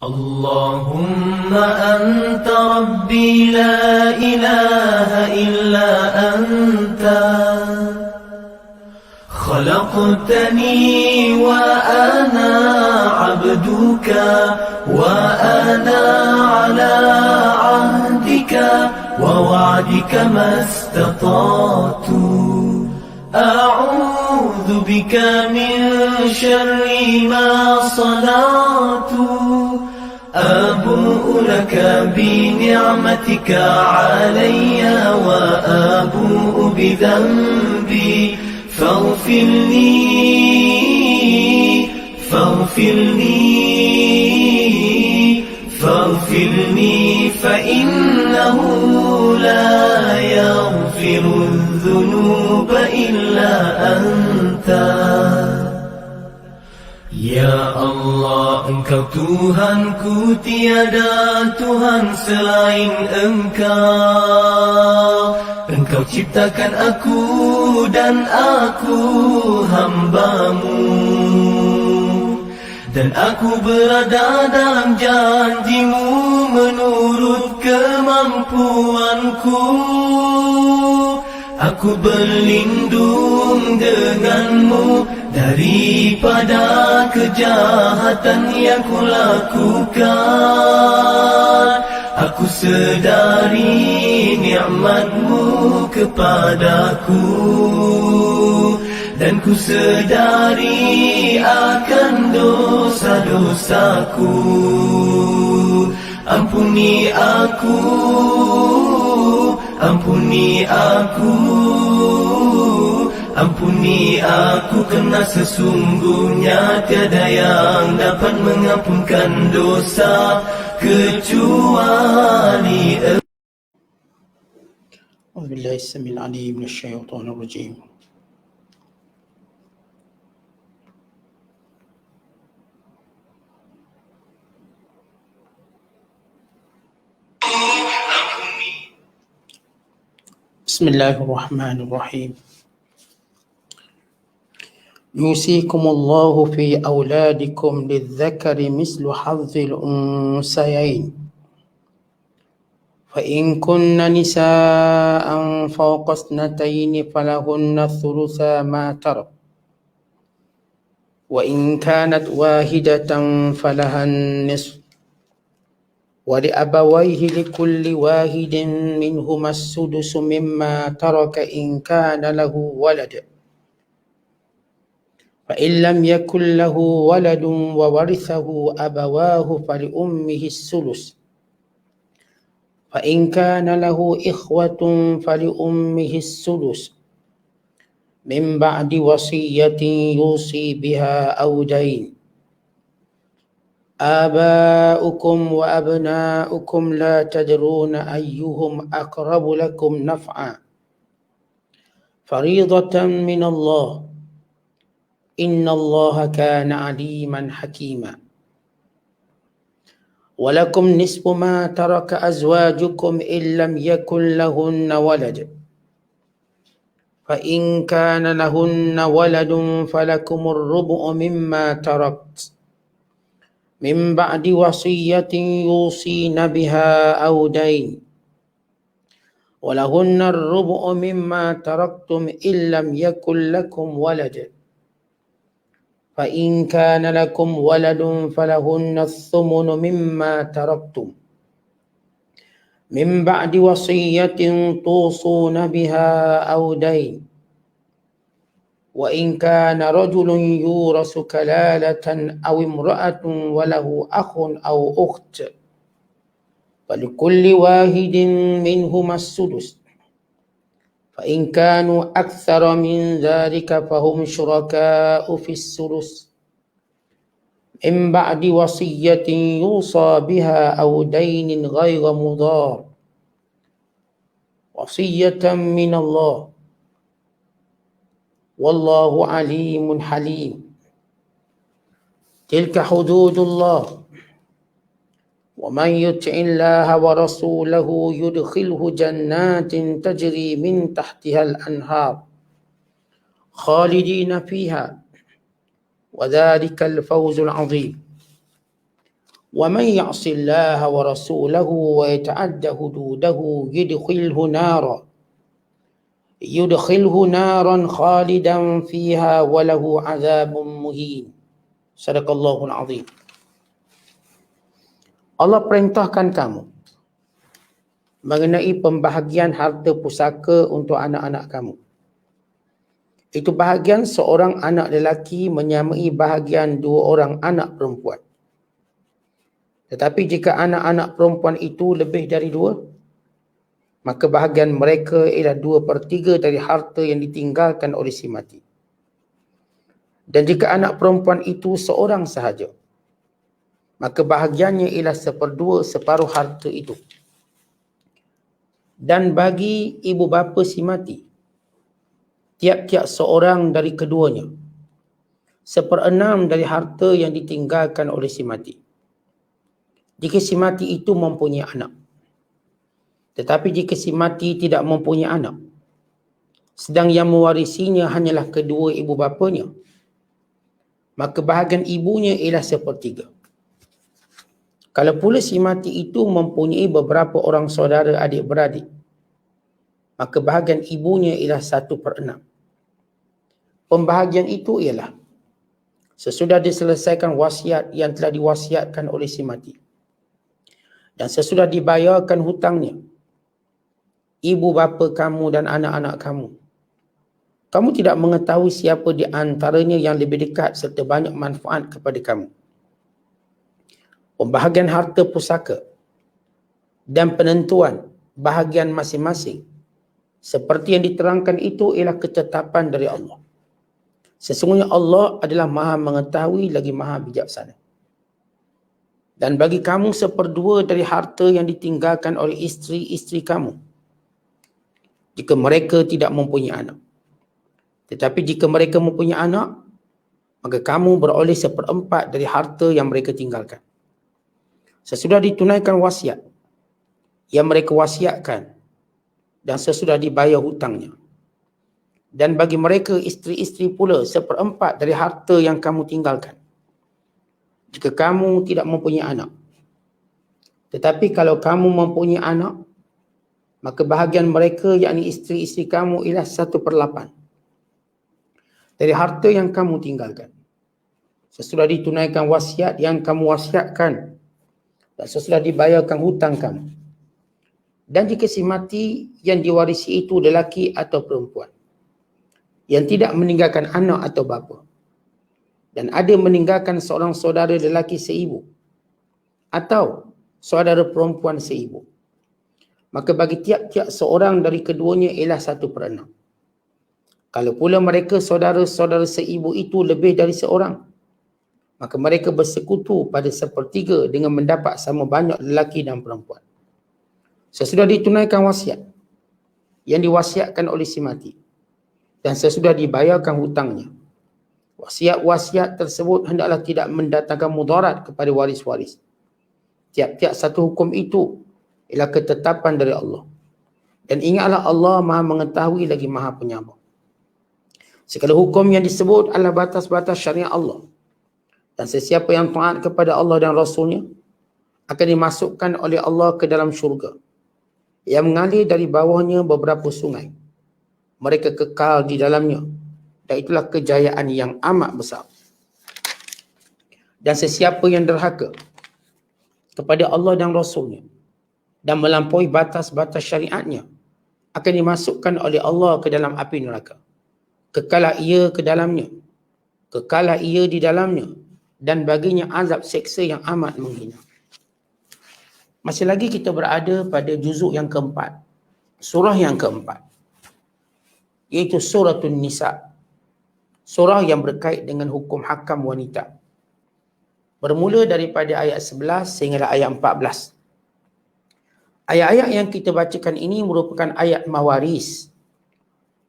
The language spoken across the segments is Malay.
اللهم أنت ربي لا إله إلا أنت خلقتني وأنا عبدك وأنا على عهدك ووعدك ما استطعت أعوذ بك من شر ما صنعت أبوء لك بنعمتك علي وأبوء بذنبي فاغفر لي فإنه لا يغفر الذنوب إلا أنت. Ya Allah, Engkau Tuhanku, tiada Tuhan selain Engkau. Engkau ciptakan aku dan aku hamba-Mu, dan aku berada dalam janji-Mu menurut kemampuanku. Aku berlindung dengan-Mu daripada kejahatan yang kulakukan. Aku sedari nikmat-Mu kepadaku, dan ku sedari akan dosa-dosaku. Ampuni aku, ampuni aku, ampuni aku, kerana sesungguhnya tiada yang dapat mengampunkan dosa kecuali Engkau. A'udzubillahi as-sami'il 'alim minasyaitonir rajim. Bismillahirrahmanirrahim. Yusikumullahu fi auladikum lidzakari mislu hazzil unsayain. Fa in kunna nisaan fawqa ithnatayn falahunna thulutha ma tarak. Wa in kanat wahidatan falahan nisf. ولأبويه لكل واحد منهما السدس مما ترك إن كان له ولد فإن لم يكن له ولد وورثه أبواه فلأمه الثلث فإن كان له إخوة فلأمه الثلث من بعد وصية يوصي بها أو دين. آباؤكم وأبناؤكم لا تدرون أيهم أقرب لكم نفعا فريضة من الله إن الله كان عليما حكيما. ولكم نصف ما ترك أزواجكم إن لم يكن لهن ولد فإن كان لهن ولد فلكم الربع مما تركت من بعد وصية يوصين بها أو دين. ولهن الربع مما تركتم إن لم يكن لكم ولد فإن كان لكم ولد فلهن الثمن مما تركتم من بعد وصية توصون بها أو دين. وإن كان رجل يورث كلالة أو امرأة وله أخ أو أخت فلكل واحد منهما السدس فإن كانوا أكثر من ذلك فهم شركاء في الثلث من بعد وصية يوصى بها أو دين غير مضار وصية من الله والله عليم حليم. تلك حدود الله ومن يطع الله ورسوله يدخله جنات تجري من تحتها الأنهار خالدين فيها وذلك الفوز العظيم. ومن يعص الله ورسوله ويتعد حدوده يدخله نارا خالدا فيها وله عذاب مهين. Sadaqallahul azim. Allah perintahkan kamu mengenai pembahagian harta pusaka untuk anak-anak kamu. Itu bahagian seorang anak lelaki menyamai bahagian dua orang anak perempuan. Tetapi jika anak-anak perempuan itu lebih dari dua, maka bahagian mereka ialah 2/3 dari harta yang ditinggalkan oleh si mati. Dan jika anak perempuan itu seorang sahaja, maka bahagiannya ialah 1/2 separuh harta itu. Dan bagi ibu bapa si mati, tiap-tiap seorang dari keduanya 1/6 dari harta yang ditinggalkan oleh si mati. Jika si mati itu mempunyai anak. Tetapi jika si mati tidak mempunyai anak, sedang yang mewarisinya hanyalah kedua ibu bapanya, maka bahagian ibunya ialah 1/3. Kalau pula si mati itu mempunyai beberapa orang saudara adik-beradik, maka bahagian ibunya ialah 1/6. Pembahagian itu ialah sesudah diselesaikan wasiat yang telah diwasiatkan oleh si mati, dan sesudah dibayarkan hutangnya, ibu bapa kamu dan anak-anak kamu, kamu tidak mengetahui siapa di antaranya yang lebih dekat serta banyak manfaat kepada kamu. Pembahagian harta pusaka dan penentuan bahagian masing-masing seperti yang diterangkan itu ialah ketetapan dari Allah. Sesungguhnya Allah adalah Maha mengetahui lagi Maha bijaksana. Dan bagi kamu 1/2 dari harta yang ditinggalkan oleh isteri-isteri kamu, jika mereka tidak mempunyai anak. Tetapi jika mereka mempunyai anak, maka kamu beroleh 1/4 dari harta yang mereka tinggalkan. Sesudah ditunaikan wasiat yang mereka wasiatkan dan sesudah dibayar hutangnya. Dan bagi mereka isteri-isteri pula 1/4 dari harta yang kamu tinggalkan, jika kamu tidak mempunyai anak. Tetapi kalau kamu mempunyai anak, maka bahagian mereka yakni isteri-isteri kamu ialah 1/8 dari harta yang kamu tinggalkan. Sesudah ditunaikan wasiat yang kamu wasiatkan dan sesudah dibayarkan hutang kamu. Dan jika si mati yang diwarisi itu lelaki atau perempuan, yang tidak meninggalkan anak atau bapa, dan ada meninggalkan seorang saudara lelaki seibu atau saudara perempuan seibu, maka bagi tiap-tiap seorang dari keduanya ialah 1/6. Kalau pula mereka saudara-saudara seibu itu lebih dari seorang, maka mereka bersekutu pada 1/3 dengan mendapat sama banyak lelaki dan perempuan. Sesudah ditunaikan wasiat yang diwasiatkan oleh si mati dan sesudah dibayarkan hutangnya, wasiat-wasiat tersebut hendaklah tidak mendatangkan mudarat kepada waris-waris. Tiap-tiap satu hukum itu ialah ketetapan dari Allah. Dan ingatlah Allah Maha mengetahui lagi Maha penyayang. Segala hukum yang disebut adalah batas-batas syariat Allah. Dan sesiapa yang taat kepada Allah dan Rasulnya akan dimasukkan oleh Allah ke dalam syurga yang mengalir dari bawahnya beberapa sungai. Mereka kekal di dalamnya, dan itulah kejayaan yang amat besar. Dan sesiapa yang derhaka kepada Allah dan Rasulnya dan melampaui batas-batas syariatnya akan dimasukkan oleh Allah ke dalam api neraka. Kekalah ia ke dalamnya, kekalah ia di dalamnya, dan baginya azab seksa yang amat menghina. Masih lagi kita berada pada juzuk yang keempat, surah yang keempat, iaitu Suratul Nisa, surah yang berkait dengan hukum hakam wanita. Bermula daripada ayat 11 sehingga ayat 14. Ayat-ayat yang kita bacakan ini merupakan ayat mawaris.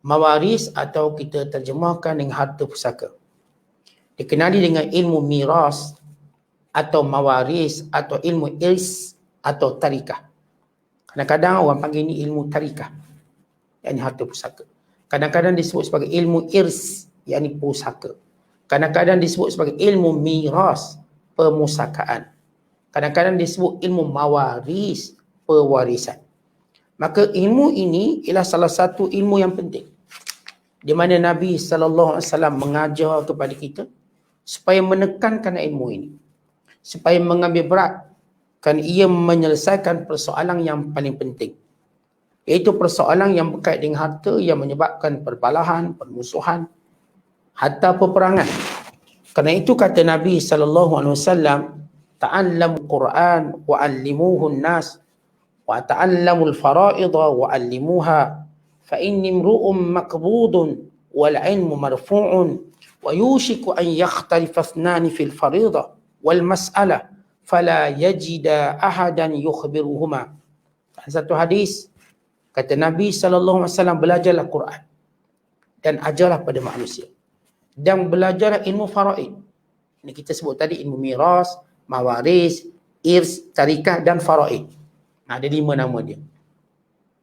Mawaris atau kita terjemahkan dengan harta pusaka. Dikenali dengan ilmu miras atau mawaris atau ilmu irs atau tarikah. Kadang-kadang orang panggil ini ilmu tarikah, yakni harta pusaka. Kadang-kadang disebut sebagai ilmu irs, yakni pusaka. Kadang-kadang disebut sebagai ilmu miras, pemusakaan. Kadang-kadang disebut ilmu mawaris, pewarisan. Maka ilmu ini ialah salah satu ilmu yang penting, di mana Nabi SAW mengajar kepada kita supaya menekankan ilmu ini, supaya mengambil berat, kan ia menyelesaikan persoalan yang paling penting, iaitu persoalan yang berkait dengan harta yang menyebabkan perbalahan, permusuhan, hatta peperangan. Kerana itu kata Nabi SAW, ta'allamul Quran wa 'allimuhu an-nas wa ta'allamul fara'idha wa 'allimuha fa inni imru'un maqbudun wal 'ilmu marfu'un wa yushiku an yakhtalifa ithnani fil fariḍah wal mas'alah fala yajida ahadan yukhbiruhuma. Satu hadis kata Nabi SAW, belajarlah Quran dan ajarlah pada manusia, dan belajarlah ilmu faraid. Ini kita sebut tadi ilmu miras, mawaris, irs, tarikah dan faraid. Ada 5 nama dia.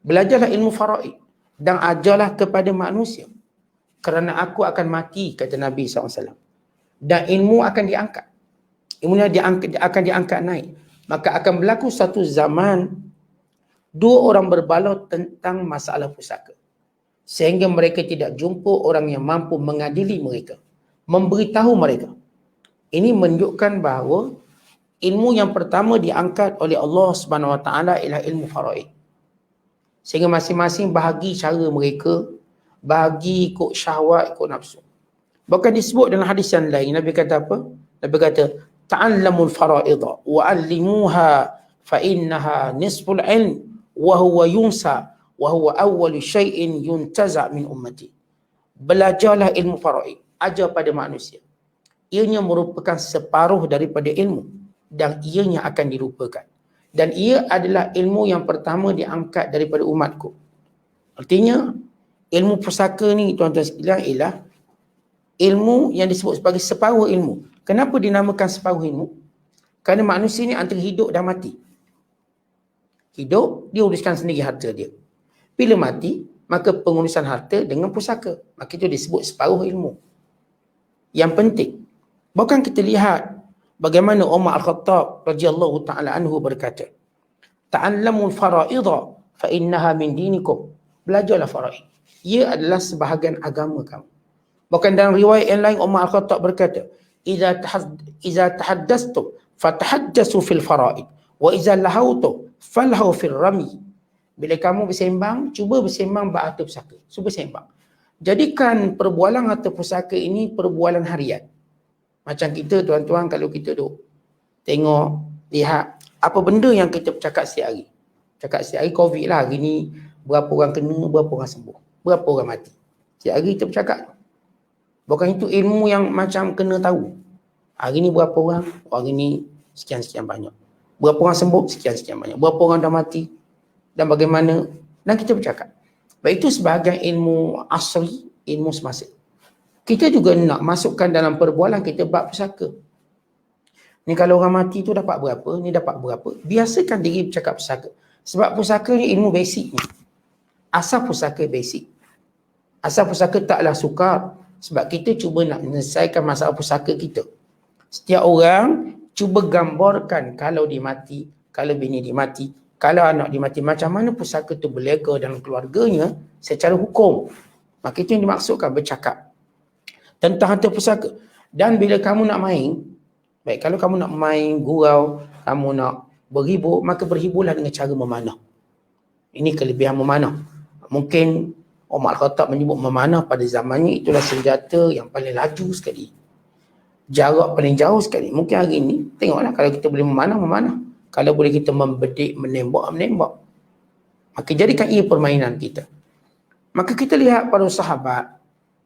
Belajarlah ilmu faraid dan ajarlah kepada manusia, kerana aku akan mati, kata Nabi SAW, dan ilmu akan diangkat. Ilmunya akan diangkat naik. Maka akan berlaku satu zaman 2 orang berbalau tentang masalah pusaka, sehingga mereka tidak jumpa orang yang mampu mengadili mereka, memberitahu mereka. Ini menunjukkan bahawa ilmu yang pertama diangkat oleh Allah Subhanahu Wa Taala ialah ilmu faraid. Sehingga masing-masing bahagi cara mereka, bahagi ikut syahwat, ikut nafsu. Bahkan disebut dalam hadis yang lain, Nabi kata apa? Nabi kata, ta'allamul fara'idha wa 'allimuha fa innaha nisful 'ilm wa huwa yunsa wa huwa awwalu syai'in yuntaza' min ummati. Belajarlah ilmu faraid, ajar pada manusia. Ianya merupakan separuh daripada ilmu dan ianya akan dilupakan. Dan ia adalah ilmu yang pertama diangkat daripada umatku. Artinya, ilmu pusaka ni tuan-tuan sekalian ialah ilmu yang disebut sebagai separuh ilmu. Kenapa dinamakan separuh ilmu? Kerana manusia ni antara hidup dan mati. Hidup, dia uruskan sendiri harta dia. Bila mati, maka pengurusan harta dengan pusaka. Maka itu disebut separuh ilmu. Yang penting. Bahkan kita lihat bagaimana Umar Al-Khattab radhiyallahu ta'ala anhu berkata, ta'allamul fara'idha fa innaha min dinikum. Belajarlah faraid. Ia adalah sebahagian agama kamu. Bahkan dalam riwayat yang lain Umar Al-Khattab berkata, Iza tahaddastu fatahaddasu fil faraid wa iza lahautu falhau fil rami. Bila kamu bersembang, cuba bersembang harta pusaka. Cuba sembang. Jadikan perbualan harta pusaka ini perbualan harian. Macam kita tuan-tuan, kalau kita duk tengok, lihat apa benda yang kita bercakap setiap hari. Cakap setiap hari COVID lah, hari ni berapa orang kena, berapa orang sembuh, berapa orang mati. Setiap hari kita bercakap. Bukan itu ilmu yang macam kena tahu. Hari ni berapa orang, hari ni sekian-sekian banyak. Berapa orang sembuh, sekian-sekian banyak. Berapa orang dah mati dan bagaimana. Dan kita bercakap. Baik, itu sebahagian ilmu asri, ilmu semasa. Kita juga nak masukkan dalam perbualan kita bab pusaka. Ni kalau orang mati tu dapat berapa, ni dapat berapa. Biasakan diri bercakap pusaka. Sebab pusaka ni ilmu basic ni. Asal pusaka basic. Asal pusaka taklah sukar. Sebab kita cuba nak menyelesaikan masalah pusaka kita. Setiap orang cuba gambarkan kalau dia mati, kalau bini dia mati, kalau anak dia mati, macam mana pusaka tu berlega dalam keluarganya secara hukum. Maka itu yang dimaksudkan bercakap tentang harta pusaka. Dan bila kamu nak main, baik, kalau kamu nak main gurau, kamu nak berhibur, maka berhiburlah dengan cara memanah. Ini kelebihan memanah. Mungkin Umar Khattab menyebut memanah pada zamannya itulah senjata yang paling laju sekali. Jarak paling jauh sekali. Mungkin hari ini, tengoklah kalau kita boleh memanah, memanah. Kalau boleh kita membedik, menembak, menembak. Maka jadikan ia permainan kita. Maka kita lihat para sahabat,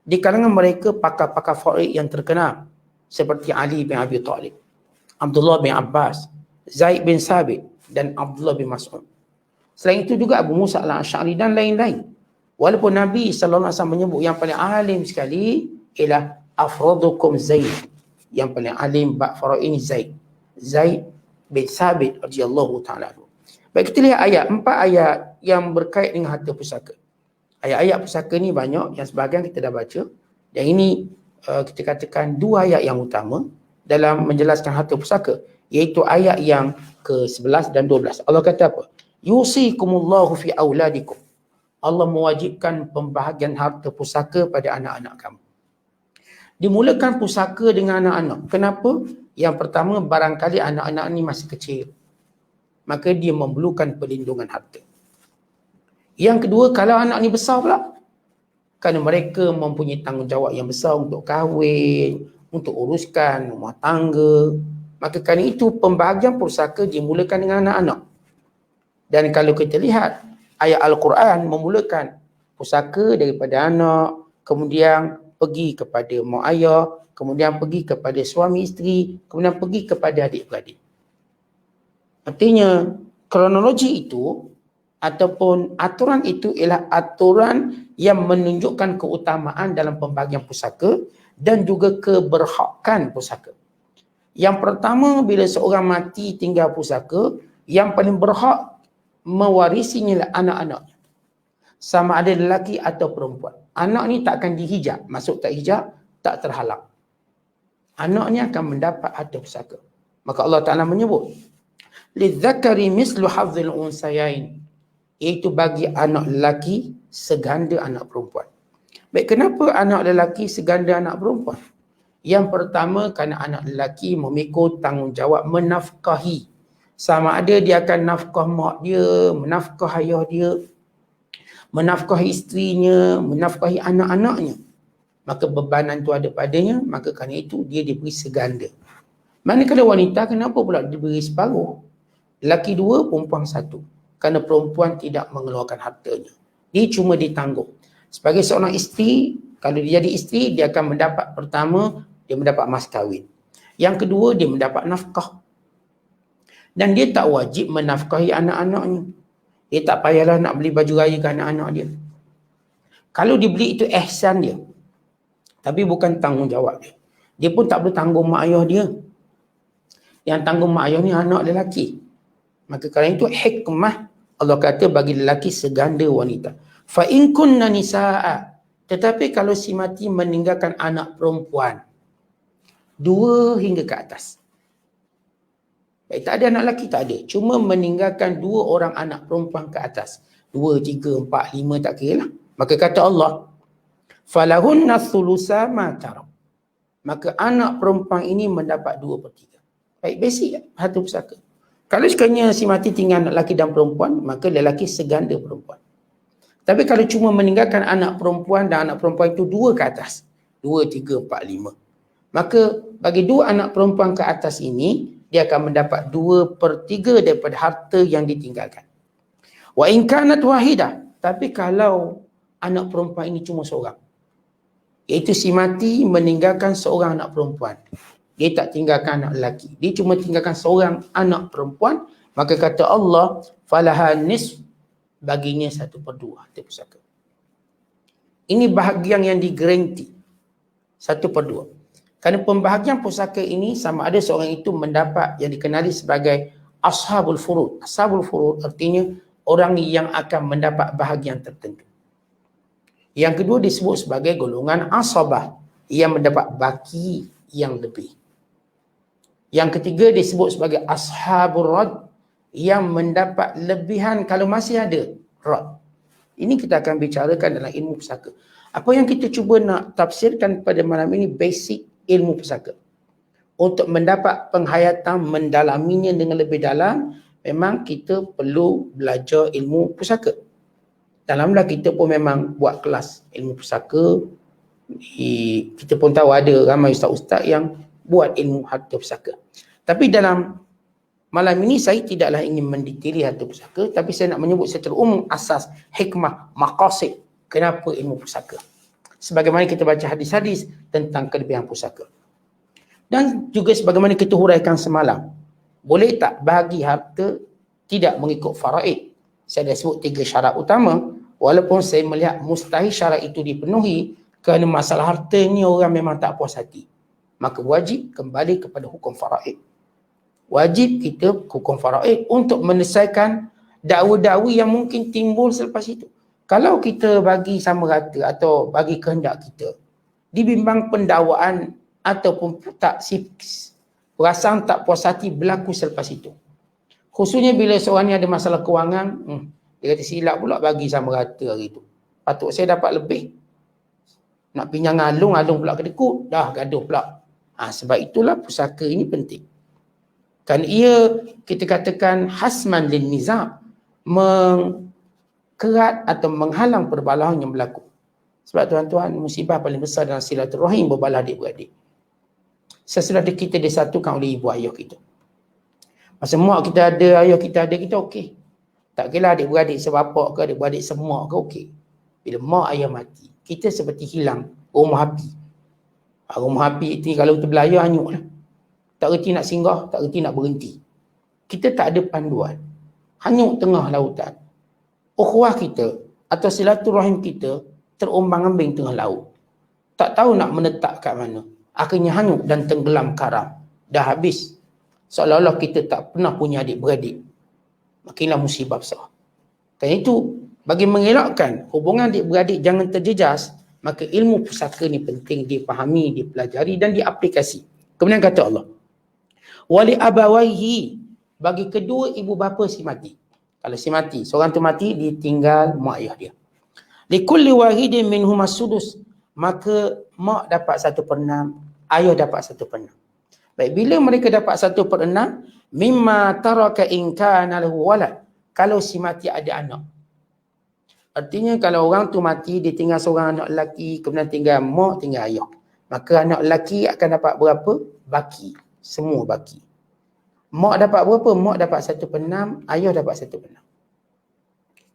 di kalangan mereka pakar-pakar faraid yang terkenal. Seperti Ali bin Abi Talib, Abdullah bin Abbas, Zaid bin Sabit dan Abdullah bin Mas'ud. Selain itu juga Abu Musa al-Asy'ari dan lain-lain. Walaupun Nabi SAW menyebut yang paling alim sekali ialah afradukum Zaid. Yang paling alim bab faraid ini Zaid. Zaid bin Sabit radhiyallahu ta'ala. Baik, kita lihat ayat, 4 ayat yang berkait dengan harta pusaka. Ayat-ayat pusaka ni banyak, yang sebahagian kita dah baca. Dan ini kita katakan 2 ayat yang utama dalam menjelaskan harta pusaka. iaitu ayat yang ke-11 dan 12. Allah kata apa? Yusikumullahu fi auladikum. Allah mewajibkan pembahagian harta pusaka pada anak-anak kamu. Dimulakan pusaka dengan anak-anak. Kenapa? Yang pertama, barangkali anak-anak ni masih kecil, maka dia memerlukan perlindungan harta. Yang kedua, kalau anak ni besar pula, kerana mereka mempunyai tanggungjawab yang besar untuk kahwin, untuk uruskan rumah tangga, maka kerana itu pembahagian pusaka dimulakan dengan anak-anak. Dan kalau kita lihat, ayat Al-Quran memulakan pusaka daripada anak, kemudian pergi kepada mak ayah, kemudian pergi kepada suami isteri, kemudian pergi kepada adik-beradik. Artinya, kronologi itu ataupun aturan itu ialah aturan yang menunjukkan keutamaan dalam pembagian pusaka dan juga keberhakan pusaka. Yang pertama, bila seorang mati tinggal pusaka, yang paling berhak mewarisinya ialah anak-anaknya. Sama ada lelaki atau perempuan. Anak ni tak akan dihijab. Masuk tak hijab, tak terhalang. Anaknya akan mendapat harta pusaka. Maka Allah Ta'ala menyebut, lidzakari mislu hadzil unsayain, iaitu bagi anak lelaki seganda anak perempuan. Baik, kenapa anak lelaki seganda anak perempuan? Yang pertama, kerana anak lelaki memikul tanggungjawab menafkahi. Sama ada dia akan nafkah mak dia, menafkah ayah dia, menafkahi isterinya, menafkahi anak-anaknya. Maka bebanan itu ada padanya, maka kerana itu dia diberi seganda. Manakala wanita, kenapa pula diberi separuh? Lelaki 2, perempuan 1. Kerana perempuan tidak mengeluarkan hartanya. Dia cuma ditanggung. Sebagai seorang isteri, kalau dia jadi isteri, dia akan mendapat pertama, dia mendapat mas kahwin. Yang kedua, dia mendapat nafkah. Dan dia tak wajib menafkahi anak-anaknya. Dia tak payahlah nak beli baju raya ke anak-anak dia. Kalau dibeli itu ihsan dia. Tapi bukan tanggungjawab dia. Dia pun tak boleh tanggung mak ayah dia. Yang tanggung mak ayah ni anak lelaki. Maka kerana itu hikmah Allah kata bagi lelaki seganda wanita. Fa in kunna nisaa. Tetapi kalau si mati meninggalkan anak perempuan 2 hingga ke atas. Baik, tak ada anak lelaki, tak ada. Cuma meninggalkan 2 orang anak perempuan ke atas. 2, 3, 4, 5 tak kira lah. Maka kata Allah, falahunna thulusa ma tarak. Maka anak perempuan ini mendapat 2/3. Baik, basic harta pusaka. Kalau sekiranya si mati tinggal anak lelaki dan perempuan, maka lelaki seganda perempuan. Tapi kalau cuma meninggalkan anak perempuan dan anak perempuan itu 2 ke atas, 2, 3, 4, 5. Maka bagi 2 anak perempuan ke atas ini, dia akan mendapat 2/3 daripada harta yang ditinggalkan. Wa in kanat wahidah. Tapi kalau anak perempuan ini cuma seorang, iaitu si mati meninggalkan seorang anak perempuan, dia tak tinggalkan anak lelaki, dia cuma tinggalkan seorang anak perempuan, maka kata Allah, falaha nisf, baginya 1/2 harta pusaka. Ini bahagian yang digaranti 1/2. Kerana pembahagian pusaka ini sama ada seorang itu mendapat yang dikenali sebagai ashabul furud. Ashabul furud artinya orang yang akan mendapat bahagian tertentu. Yang kedua disebut sebagai golongan asabah yang mendapat baki yang lebih. Yang ketiga disebut sebagai ashabul rad yang mendapat lebihan kalau masih ada rad. Ini kita akan bicarakan dalam ilmu pusaka. Apa yang kita cuba nak tafsirkan pada malam ini basic ilmu pusaka. Untuk mendapat penghayatan mendalaminya dengan lebih dalam, memang kita perlu belajar ilmu pusaka. Dalamlah kita pun memang buat kelas ilmu pusaka. Kita pun tahu ada ramai ustaz-ustaz yang buat ilmu harta pusaka. Tapi dalam malam ini saya tidaklah ingin mendetaili harta pusaka, tapi saya nak menyebut secara umum asas, hikmah, maqasid kenapa ilmu pusaka. Sebagaimana kita baca hadis-hadis tentang kelebihan pusaka. Dan juga sebagaimana kita huraikan semalam, boleh tak bagi harta tidak mengikut faraid? Saya dah sebut 3 syarat utama, walaupun saya melihat mustahil syarat itu dipenuhi kerana masalah harta ni orang memang tak puas hati. Maka wajib kembali kepada hukum faraid. Wajib kita hukum faraid untuk menyelesaikan dakwa-dakwa yang mungkin timbul selepas itu. Kalau kita bagi sama rata atau bagi kehendak kita, dibimbang pendakwaan ataupun tak perasaan tak puas hati berlaku selepas itu. Khususnya bila seorang ni ada masalah kewangan, dia kata silap pula bagi sama rata hari tu. Patut saya dapat lebih. Nak pinjam Alung pula kedekut, dah gaduh pula. Sebab itulah pusaka ini penting. Kan ia kita katakan hasman lin niza', mengkerat atau menghalang perbalahan yang berlaku. Sebab tuan-tuan, musibah paling besar dalam silaturahim berbalah adik-beradik. Sesudah kita disatukan oleh ibu ayah kita. Masa mak kita ada, ayah kita ada, kita okey. Tak kira adik-beradik sebapak ke, adik-beradik semak ke, okey. Bila mak ayah mati, kita seperti hilang rumah api. Rumah api itu kalau terbelayar hanyut lah. Tak reti nak singgah, tak reti nak berhenti. Kita tak ada panduan. Hanyut tengah lautan. Ukhuwah kita atau silaturahim kita terombang-ambing tengah laut. Tak tahu nak menetap kat mana. Akhirnya hanyut dan tenggelam karam. Dah habis. Seolah-olah kita tak pernah punya adik-beradik. Makinlah musibah besar. Kerana itu, bagi mengelakkan hubungan adik-beradik jangan terjejas, maka ilmu pusaka ni penting dipahami, dipelajari dan diaplikasi. Kemudian kata Allah, wali abawaihi, bagi kedua ibu bapa si mati. Kalau si mati, seorang tu mati, ditinggal mak ayah dia. Likulli wahidin minhumas sudus, maka mak dapat 1/6, ayah dapat 1/6. Baik, bila mereka dapat 1/6, mimma taraka in kana lahu walad, kalau si mati ada anak. Artinya kalau orang tu mati, dia tinggal seorang anak lelaki, kemudian tinggal mak, tinggal ayah. Maka anak lelaki akan dapat berapa? Baki. Semua baki. Mak dapat berapa? Mak dapat 1/6, ayah dapat 1/6.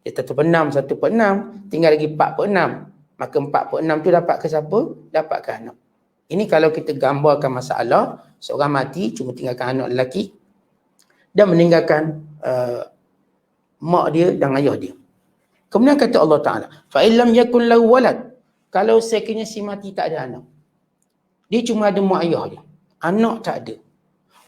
Dia 1/6, 1/6, tinggal lagi 4/6. Maka 4/6 tu dapat ke siapa? Dapat ke anak. Ini kalau kita gambarkan masalah, seorang mati cuma tinggalkan anak lelaki dan meninggalkan mak dia dan ayah dia. Kemudian kata Allah Ta'ala, فَإِنْ لَمْ يَكُنْ لَهُ وَلَدْ, kalau sekiranya si mati tak ada anak, dia cuma ada mak ayah dia, anak tak ada.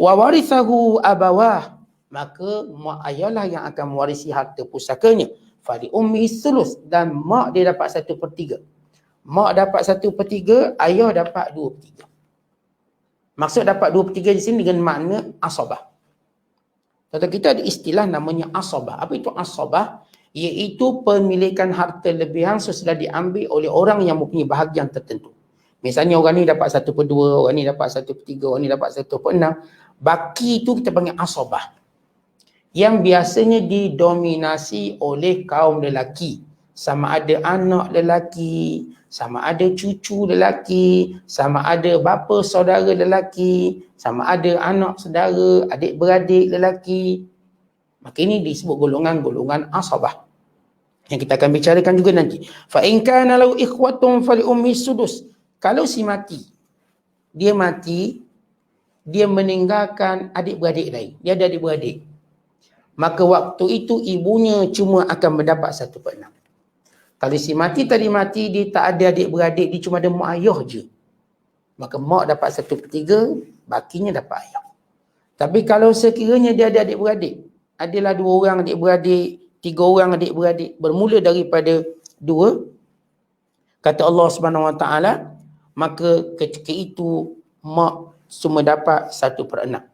وَوَرِثَهُ أَبَوَاهُ, maka mak ayah lah yang akan mewarisi harta pusakanya. فَلِأُمِّهِ الثُّلُثُ, dan mak dia dapat 1/3. Mak dapat 1/3, ayah dapat 2/3. Maksud dapat 2/3 di sini dengan makna asabah. Kata kita ada istilah namanya asabah. Apa itu asabah? Iaitu pemilikan harta lebihan sesudah diambil oleh orang yang mempunyai bahagian tertentu. Misalnya orang ni dapat 1/2, orang ni dapat 1/3, orang ni dapat 1/6. Baki itu kita panggil asabah. Yang biasanya didominasi oleh kaum lelaki. Sama ada anak lelaki, sama ada cucu lelaki, sama ada bapa saudara lelaki, sama ada anak saudara, adik-beradik lelaki. Maka ini disebut golongan-golongan asabah. Yang kita akan bicarakan juga nanti. Fa in kana lahu ikhwatun fali ummi sudus. Kalau si mati, dia meninggalkan adik-beradik lain. Dia ada adik-beradik. Maka waktu itu ibunya cuma akan mendapat 1/6. Kalau si mati tadi mati, dia tak ada adik-beradik, dia cuma ada mak ayah je. Maka mak dapat 1/3, bakinya dapat ayah. Tapi kalau sekiranya dia ada adik-beradik, adalah 2 orang adik-beradik, 3 orang adik-beradik, bermula daripada 2, kata Allah Subhanahu Wa Taala, maka ketika itu mak semua dapat 1/6.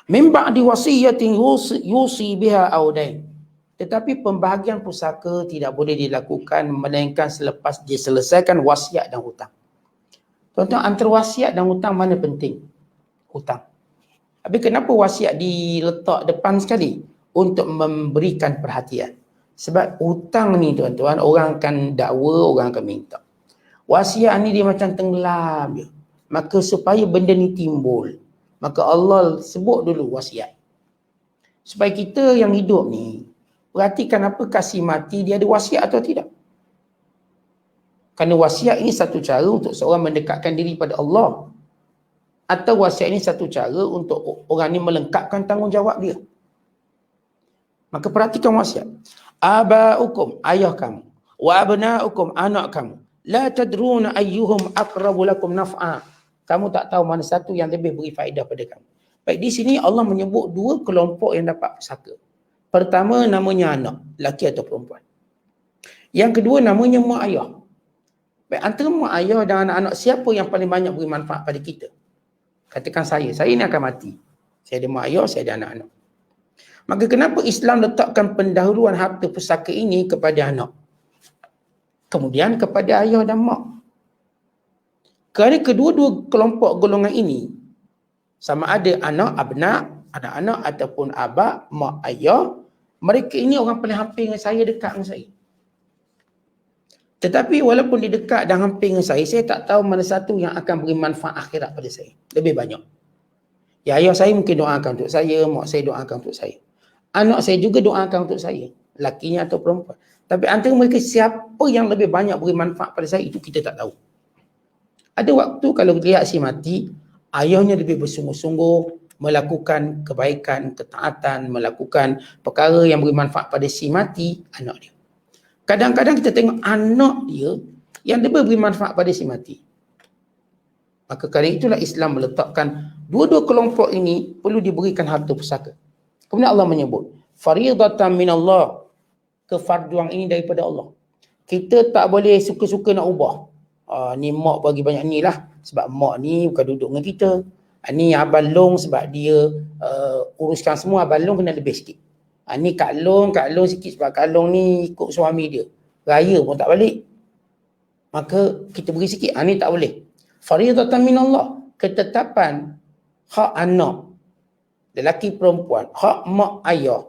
Min ba'di wasiyatin yusi biha aw dain. Tetapi pembahagian pusaka tidak boleh dilakukan melainkan selepas diselesaikan wasiat dan hutang. Tuan-tuan, antara wasiat dan hutang mana penting? Hutang. Tapi kenapa wasiat diletak depan sekali? Untuk memberikan perhatian. Sebab hutang ni tuan-tuan, orang akan dakwa, orang akan minta. Wasiat ni dia macam tenggelam je. Maka supaya benda ni timbul, maka Allah sebut dulu wasiat. Supaya kita yang hidup ni, perhatikan apakah si mati dia ada wasiat atau tidak. Kerana wasiat ini satu cara untuk seorang mendekatkan diri pada Allah. Atau wasiat ini satu cara untuk orang ni melengkapkan tanggungjawab dia. Maka perhatikan wasiat. Aba'ukum, ayah kamu. Wa abna'ukum, anak kamu. La tadruna ayyuhum aqrabu lakum naf'a. Kamu tak tahu mana satu yang lebih beri faedah pada kamu. Baik, di sini Allah menyebut 2 kelompok yang dapat pusaka. Pertama namanya anak, lelaki atau perempuan. Yang kedua namanya mak ayah. Baik, antara mak ayah dan anak-anak, siapa yang paling banyak beri manfaat pada kita? Katakan saya ni akan mati. Saya ada mak ayah, saya ada anak-anak. Maka kenapa Islam letakkan pendahuluan harta pusaka ini kepada anak? Kemudian kepada ayah dan mak. Kerana kedua-dua kelompok golongan ini, sama ada anak, abnak, anak-anak ataupun abak, mak, ayah, mereka ini orang paling hampir dengan saya, dekat dengan saya. Tetapi walaupun dia dekat dan hampir dengan saya tak tahu mana satu yang akan beri manfaat akhirat pada saya. Lebih banyak. Ya, ayah saya mungkin doakan untuk saya, mak saya doakan untuk saya. Anak saya juga doakan untuk saya, lakinya atau perempuan. Tapi antara mereka siapa yang lebih banyak beri manfaat pada saya, itu kita tak tahu. Ada waktu kalau lihat si mati, ayahnya lebih bersungguh-sungguh melakukan kebaikan, ketaatan, melakukan perkara yang beri manfaat pada si mati, anak dia. Kadang-kadang kita tengok anak dia yang lebih beri manfaat pada si mati. Maka kerana itulah Islam meletakkan dua-dua kelompok ini perlu diberikan harta pusaka. Kemudian Allah menyebut, faridatan minallah, kefarduan ini daripada Allah. Kita tak boleh suka-suka nak ubah. Ni mak bagi banyak ni lah, sebab mak ni bukan duduk dengan kita. Ni Abang Long sebab dia uruskan semua, Abang Long kena lebih sikit. Ni Kak Long sikit sebab Kak Long ni ikut suami dia. Raya pun tak balik. Maka kita beri sikit, ni tak boleh. Faridatan minallah, ketetapan hak anak, lelaki perempuan, hak mak ayah.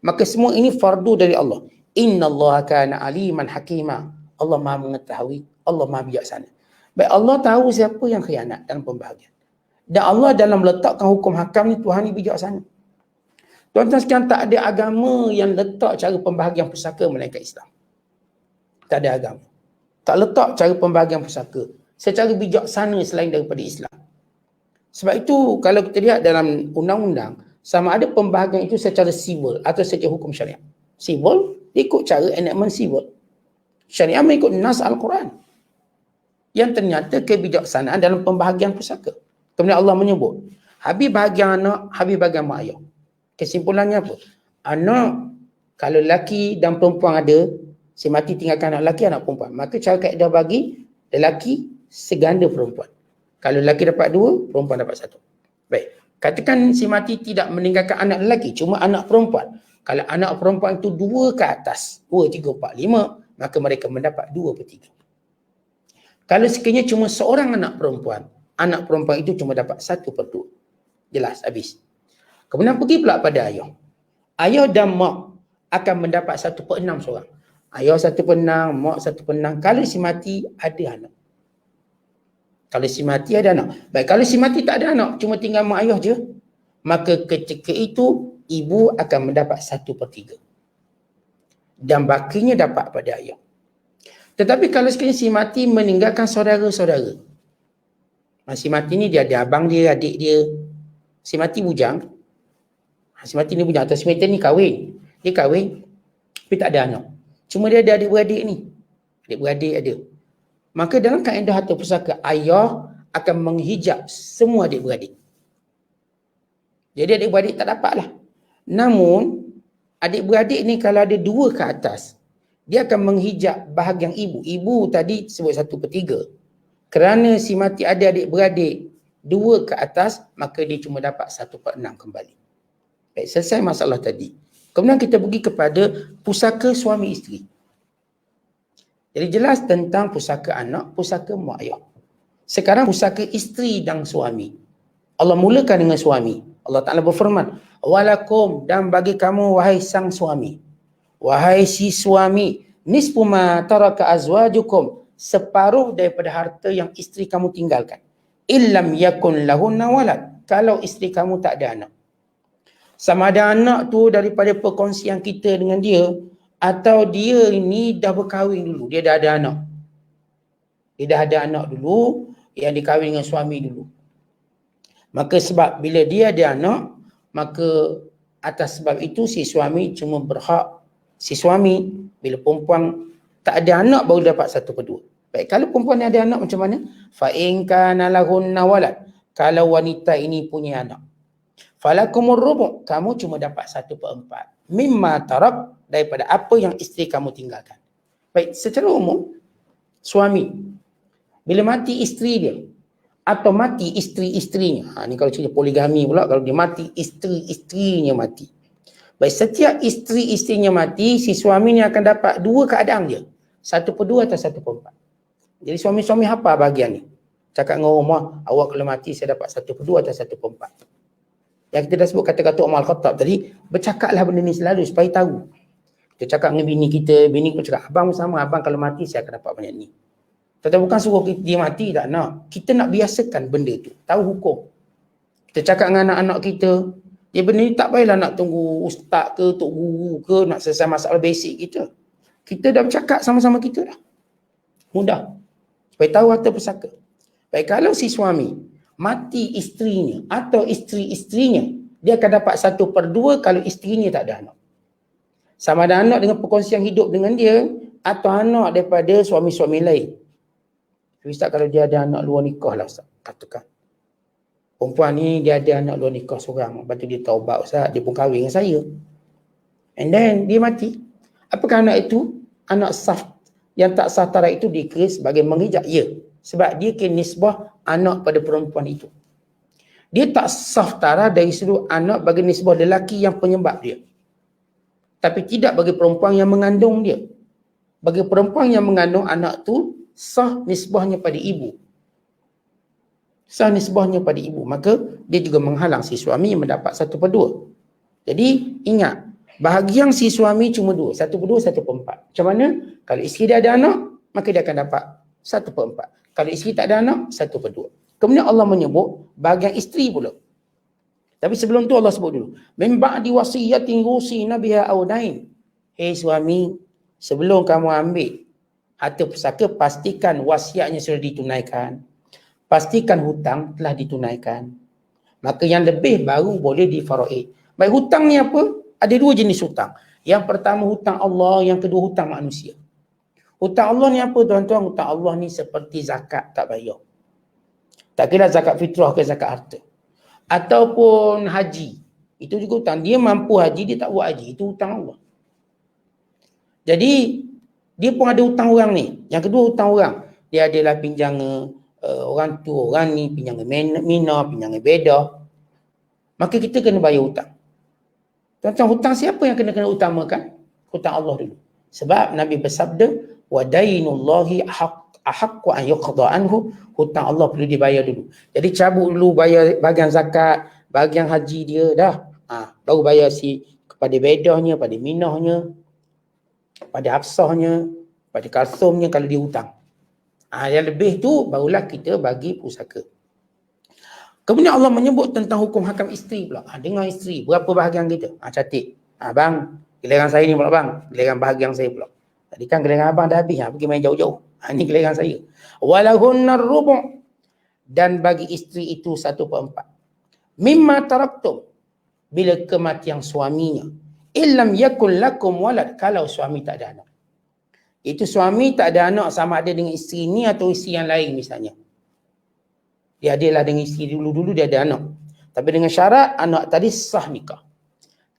Maka semua ini fardu dari Allah. Innallaha kana aliman hakima. Allah Maha mengetahui, Allah Maha bijaksana. Baik, Allah tahu siapa yang khianat dalam pembahagian. Dan Allah dalam meletakkan hukum hakam ni, Tuhan ni bijaksana. Tuan-tuan sekalian, tak ada agama yang letak cara pembahagian pusaka melainkan Islam. Tak ada agama. Tak letak cara pembahagian pusaka secara bijaksana selain daripada Islam. Sebab itu kalau kita lihat dalam undang-undang, sama ada pembahagian itu secara civil atau secara hukum syariat. Civil ikut cara enactment civil. Syariat mengikut nas Al-Quran. Yang ternyata kebijaksanaan dalam pembahagian pusaka. Kemudian Allah menyebut, habis bahagian anak, habis bahagian mak ayah. Kesimpulannya apa? Anak, kalau lelaki dan perempuan ada, si mati tinggalkan anak lelaki, anak perempuan. Maka cara kaedah bagi lelaki seganda perempuan. Kalau lelaki dapat 2, perempuan dapat 1. Baik. Katakan si mati tidak meninggalkan anak lelaki, cuma anak perempuan. Kalau anak perempuan itu 2 ke atas, 2, 3, 4, 5, maka mereka mendapat 2/3. Kalau sekiranya cuma seorang anak perempuan itu cuma dapat 1/2. Jelas, habis. Kemudian pergi pula pada ayah. Ayah dan mak akan mendapat 1/6 seorang. Ayah 1/6, mak 1/6. Kalau si mati ada anak. Kalau si mati ada anak. Baik, kalau si mati tak ada anak, cuma tinggal mak ayah je, maka ketika itu ibu akan mendapat 1/3. Dan bakinya dapat pada ayah. Tetapi kalau sekiranya si mati meninggalkan saudara-saudara. Si mati ni dia ada abang dia, adik dia. Si mati bujang. Si mati ni bujang atau si mati ni kahwin. Dia kahwin tapi tak ada anak. Cuma dia ada adik-beradik ni. Adik-beradik ada. Maka dalam kaedah harta pusaka, ayah akan menghijab semua adik-beradik. Jadi adik-beradik tak dapat lah. Namun, adik-beradik ni kalau ada 2 ke atas, dia akan menghijab bahagian ibu. Ibu tadi sebut 1/3. Kerana si mati ada adik-beradik 2 ke atas, maka dia cuma dapat 1/6 kembali. Baik, selesai masalah tadi. Kemudian kita pergi kepada pusaka suami isteri. Jadi jelas tentang pusaka anak, pusaka mak ayah. Sekarang pusaka isteri dan suami. Allah mulakan dengan suami. Allah Ta'ala berfirman, walakum, dan bagi kamu wahai sang suami, wahai si suami, nisfu ma taraka azwajukum, separuh daripada harta yang isteri kamu tinggalkan. Illam yakun lahunna walad, kalau isteri kamu tak ada anak. Sama ada anak tu daripada perkongsian kita dengan dia, atau dia ini dah berkahwin dulu, dia dah ada anak. Dia dah ada anak dulu, yang dikahwin dengan suami dulu. Maka sebab bila dia ada anak, maka atas sebab itu si suami cuma berhak, si suami bila perempuan tak ada anak baru dapat 1/2. Baik, kalau perempuan ada anak macam mana? Fa in kana lahunna walad, kalau wanita ini punya anak, falakumur rubu', kamu cuma dapat 1/4 mimma tarak, daripada apa yang isteri kamu tinggalkan. Baik, secara umum suami bila mati isteri dia, atau mati isteri-isterinya. Ni kalau cerita poligami pula, kalau dia mati, isteri-isterinya mati. Baik, setiap isteri-isterinya mati, si suami ni akan dapat dua keadaan dia. 1/2 atau 1/4. Jadi suami-suami hafal bahagian ni. Cakap dengan rumah, awak kalau mati saya dapat 1/2 atau 1/4. Yang kita dah sebut kata-kata Umar Al-Khattab tadi, bercakaplah benda ni selalu supaya tahu. Kita cakap dengan bini kita, bini pun cakap, abang sama, abang kalau mati saya akan dapat banyak ni. Tetapi bukan suruh dia mati, tak nak. Kita nak biasakan benda tu, tahu hukum. Kita cakap dengan anak-anak kita, dia benda ni tak payahlah nak tunggu ustaz ke, tok guru ke, nak selesai masalah basic kita. Kita dah bercakap sama-sama kita dah. Mudah. Supaya tahu harta pusaka. Baik, kalau si suami mati isterinya atau isteri-isterinya, dia akan dapat 1/2 kalau isterinya tak ada anak. Sama ada anak dengan perkongsian hidup dengan dia atau anak daripada suami-suami lain. Ustaz, kalau dia ada anak luar nikah lah Ustaz, katakan. Perempuan ni dia ada anak luar nikah seorang. Lepas tu dia taubat Ustaz, dia pun kahwin dengan saya. And then dia mati. Apakah anak itu? Anak sah yang tak sah tarak itu dikira sebagai menghijab? Ya. Sebab dia kena nisbah anak pada perempuan itu. Dia tak sah tarak dari sudut anak bagi nisbah lelaki yang penyebab dia. Tapi tidak bagi perempuan yang mengandung dia. Bagi perempuan yang mengandung anak tu, sah nisbahnya pada ibu. Sah nisbahnya pada ibu. Maka dia juga menghalang si suami yang mendapat 1/2. Jadi ingat, bahagian si suami cuma 2. 1/2, 1/4. Macam mana? Kalau isteri dia ada anak, maka dia akan dapat 1/4. Kalau isteri tak ada anak, 1/2. Kemudian Allah menyebut bahagian isteri pula. Tapi sebelum tu Allah sebut dulu. Min ba'di wasiyatin yusina biha aw dain. Hei suami, sebelum kamu ambil harta pusaka, pastikan wasiatnya sudah ditunaikan. Pastikan hutang telah ditunaikan. Maka yang lebih baru boleh difaraid. Baik, hutang ni apa? Ada 2 jenis hutang. Yang pertama hutang Allah, yang kedua hutang manusia. Hutang Allah ni apa tuan-tuan? Hutang Allah ni seperti zakat tak bayar. Tak kira zakat fitrah ke zakat harta. Ataupun haji. Itu juga hutang. Dia mampu haji, dia tak buat haji. Itu hutang Allah. Jadi, dia pun ada hutang orang ni. Yang kedua hutang orang. Dia adalah pinjang orang tua, orang ni, pinjang mina, pinjang beda. Maka kita kena bayar hutang. Tuan-tuan, hutang siapa yang kena utamakan? Hutang Allah dulu. Sebab Nabi bersabda, wa dainullahi ahaqqu an yuqda anhu. Hutang Allah perlu dibayar dulu. Jadi cabut dulu bayar bahagian zakat, bahagian haji dia dah. Baru bayar kepada bedahnya, pada minahnya, pada hafsahnya, pada kalsumnya kalau dia hutang. Yang lebih tu barulah kita bagi pusaka. Kemudian Allah menyebut tentang hukum hakam isteri pula. Dengan isteri, berapa bahagian kita? Catik. Bang, giliran saya ni pula bang. Giliran bahagian saya pula. Tadi kan giliran abang dah habis, pergi main jauh-jauh. Ni giliran saya. Walahunnar rubu'. Dan bagi isteri itu 1/4. Mimma taraktum. Bila kematian suaminya. Illam yakul lakum walad. Kalau suami tak ada anak. Itu suami tak ada anak sama ada dengan isteri ni atau isteri yang lain misalnya. Dia adalah dengan isteri dulu-dulu dia ada anak. Tapi dengan syarat anak tadi sah nikah.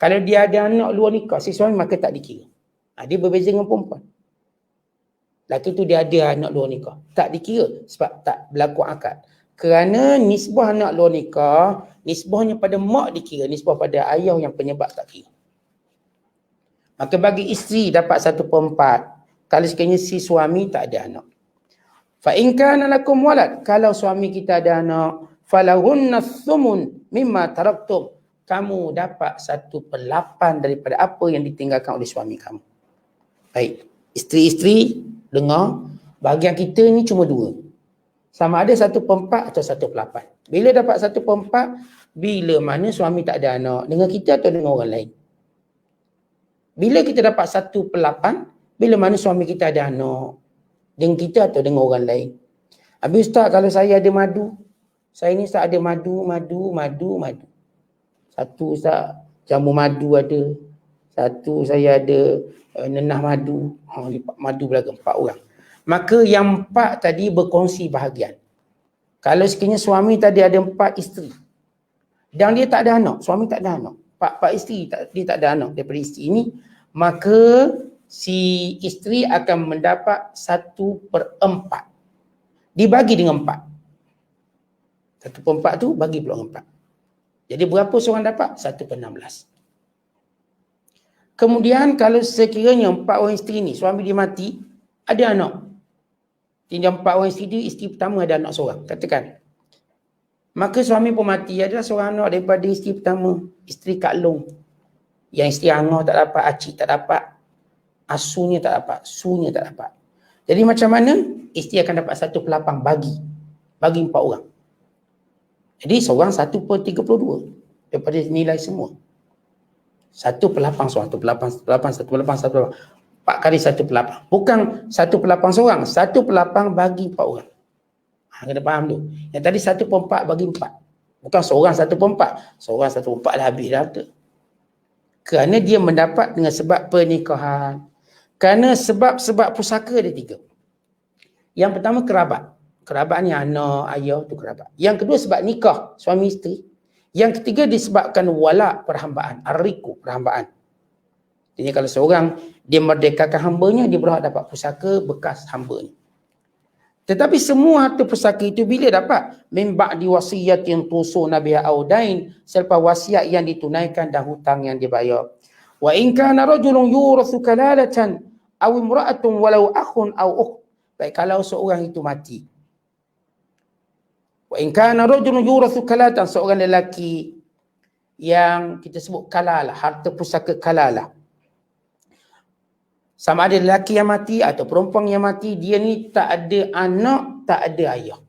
Kalau dia ada anak luar nikah, si suami maka tak dikira. Dia berbeza dengan perempuan. Laki tu dia ada anak luar nikah. Tak dikira sebab tak berlaku akad. Kerana nisbah anak luar nikah, nisbahnya pada mak dikira, nisbah pada ayah yang penyebab tak kira. Maka bagi isteri dapat 1/4. Kalau sekiranya si suami tak ada anak. Fa in kana lakum walad, kalau suami kita ada anak, falahunna thumun mimma taraktum. Kamu dapat 1/8 daripada apa yang ditinggalkan oleh suami kamu. Baik, isteri-isteri dengar, bahagian kita ni cuma 2. Sama ada 1/4 atau 1/8. Bila dapat 1/4, bila mana suami tak ada anak, dengan kita atau dengan orang lain. Bila kita dapat 1/8, bila mana suami kita ada anak, dengan kita atau dengan orang lain. Habis Ustaz, kalau saya ada madu, saya ni Ustaz ada madu. Satu Ustaz, jamu madu ada. Satu saya ada nenah madu. Madu belakang 4 orang. Maka yang 4 tadi berkongsi bahagian. Kalau sekiranya suami tadi ada 4 isteri. Dan dia tak ada anak, suami tak ada anak. 4 isteri, dia tak ada anak daripada isteri ini. Maka si isteri akan mendapat 1/4 dibagi dengan 4. 1/4 tu bagi peluang 4. Jadi berapa seorang dapat? 1/16. Kemudian kalau sekiranya 4 orang isteri ni, suami dia mati, ada anak. Tinggal 4 orang isteri pertama ada anak seorang. Katakan. Maka suami pun mati, adalah seorang anak daripada isteri pertama, isteri Kak Long. Yang isteri Angah tak dapat, Acik tak dapat, asunya tak dapat, sunya tak dapat. Jadi macam mana? Isteri akan dapat 1/8 bagi 4 orang. Jadi seorang 1/32 daripada nilai semua. 1/8 seorang, 1/8. 4 kali 1/8. Bukan 1/8 seorang, 1/8 bagi 4 orang. Kena faham tu. Yang tadi 1/4 bagi 4. Bukan seorang 1/4. Seorang 1/4 dah habis dah tu. Kerana dia mendapat dengan sebab pernikahan. Kerana sebab-sebab pusaka ada 3. Yang pertama kerabat. Kerabat ni anak, ayah tu kerabat. Yang kedua sebab nikah, suami isteri. Yang ketiga disebabkan wala perhambaan, ariku perhambaan. Jadi kalau seorang dia merdekakan hambanya, dia berhak dapat pusaka bekas hambanya. Tetapi semua harta pusaka itu bila dapat? Min ba'di wasiyatin tusuna biha audain, selepas wasiat yang ditunaikan dan hutang yang dibayar. Wa in kana rajulun yurathu kalalatan aw imra'atun walau akhun aw ukht. Baik, kalau seorang itu mati. Wa in kana rajulun yurathu kalalatan, seorang lelaki yang kita sebut kalalah, harta pusaka kalalah. Sama ada lelaki yang mati atau perempuan yang mati, dia ni tak ada anak, tak ada ayah.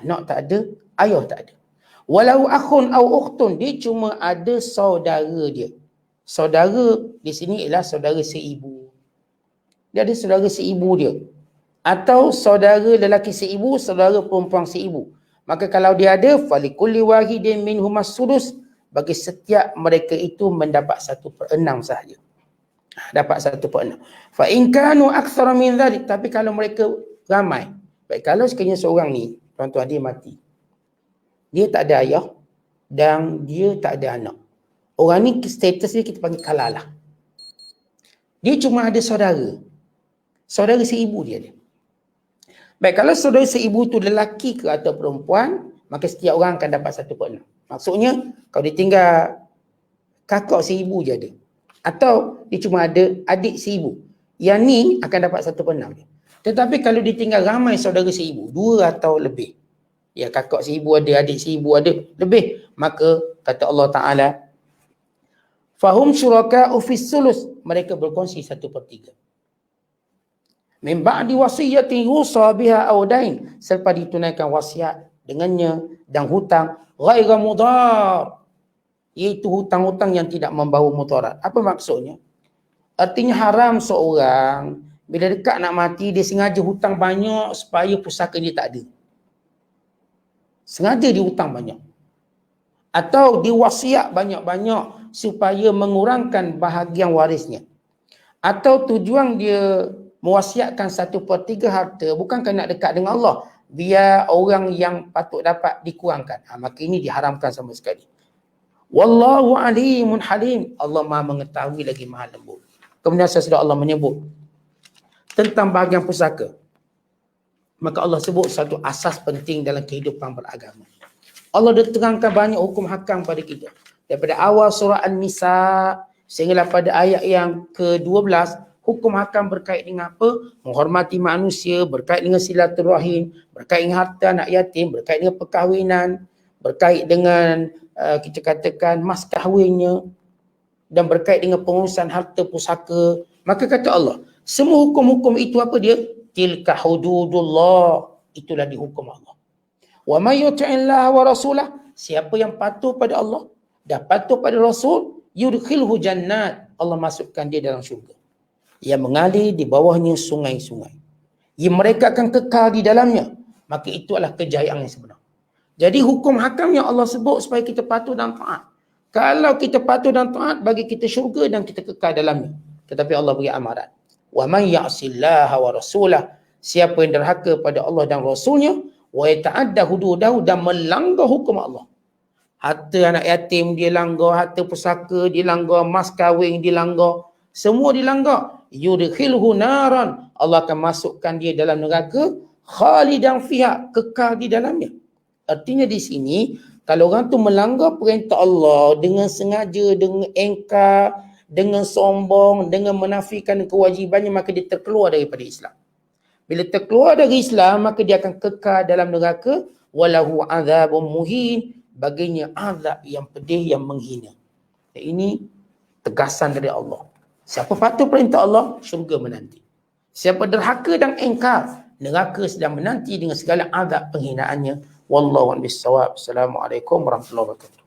Anak tak ada, ayah tak ada. Walau akhun au ukhtun, dia cuma ada saudara dia. Saudara di sini ialah saudara seibu. Dia ada saudara seibu dia. Atau saudara lelaki seibu, saudara perempuan seibu. Maka kalau dia ada, falikulli wahidin minhumas sudus, bagi setiap mereka itu mendapat 1/6 sahaja. Dapat 1/6. Fa in kanu aktsara min dzalik, tapi kalau mereka ramai. Baik, kalau sekiranya seorang ni, tuan-tuan, dia mati. Dia tak ada ayah dan dia tak ada anak. Orang ni status dia kita panggil kalalah. Dia cuma ada saudara. Saudara seibu dia ada. Baik, kalau saudara seibu tu lelaki ke atau perempuan, maka setiap orang akan dapat 1/6. Maksudnya, kalau ditinggal kakak seibu je ada. Atau dia cuma ada adik seibu. Yang ni akan dapat 1/6 dia. Tetapi kalau ditinggal ramai saudara seibu, 2 atau lebih. Ya, kakak seibu ada, adik seibu ada, lebih. Maka kata Allah Ta'ala, fahum syuraka'u fis sulus, mereka berkongsi 1/3. Min ba'di wasiyatin yusa biha audain, selepas ditunaikan wasiat dengannya dan hutang ghaira mudar, iaitu hutang-hutang yang tidak membawa mudarat. Apa maksudnya? Artinya haram seorang bila dekat nak mati, dia sengaja hutang banyak supaya pusaka dia tak ada. Sengaja dia hutang banyak. Atau dia wasiat banyak-banyak supaya mengurangkan bahagian warisnya. Atau tujuan dia mewasiatkan 1/3 harta bukan kerana nak dekat dengan Allah, biar orang yang patut dapat dikurangkan. Maka ini diharamkan sama sekali. Wallahu alimun halim. Allah Maha mengetahui lagi Maha lembut. Kemudian sesudah Allah menyebut tentang bahagian pusaka, maka Allah sebut satu asas penting dalam kehidupan beragama. Allah dah terangkan banyak hukum hakam pada kita. Daripada awal surah An-Nisa sehinggalah pada ayat yang ke-12, hukum hakam berkait dengan apa? Menghormati manusia, berkait dengan silaturahim, berkait dengan harta anak yatim, berkait dengan perkahwinan, berkait dengan kita katakan mas kahwinnya, dan berkait dengan pengurusan harta pusaka. Maka kata Allah, semua hukum-hukum itu apa dia? Tilka hududullah, itulah dihukum Allah. Wa may yuti'illah wa rasulah, siapa yang patuh pada Allah dan patuh pada Rasul, yudkhilhu jannat, Allah masukkan dia dalam syurga yang mengalir di bawahnya sungai-sungai, yang mereka akan kekal di dalamnya. Maka itu adalah kejayaan yang sebenar. Jadi hukum hakam yang Allah sebut supaya kita patuh dan taat. Kalau kita patuh dan taat, bagi kita syurga dan kita kekal dalamnya. Tetapi Allah beri amaran, wa man ya'sillaha wa rasulah, siapa yang derhaka pada Allah dan Rasulnya, wa yata'adda hududahu, dan melanggar hukum Allah. Harta anak yatim dia langgar, harta pusaka dia langgar, mas kahwin dia langgar, semua dilanggar. Yudkhilhu naran, Allah akan masukkan dia dalam neraka, khalidan fiha, kekal di dalamnya. Artinya di sini, kalau orang tu melanggar perintah Allah dengan sengaja, dengan engkar, dengan sombong, dengan menafikan kewajibannya, maka dia terkeluar daripada Islam. Bila terkeluar dari Islam, maka dia akan kekal dalam neraka. Walahu azabun muhin, baginya azab yang pedih, yang menghina. Dan ini tegasan dari Allah. Siapa patuh perintah Allah, syurga menanti. Siapa derhaka dan engkar, neraka sedang menanti dengan segala azab penghinaannya. Wallahu a'lam bissawab. Assalamualaikum warahmatullahi wabarakatuh.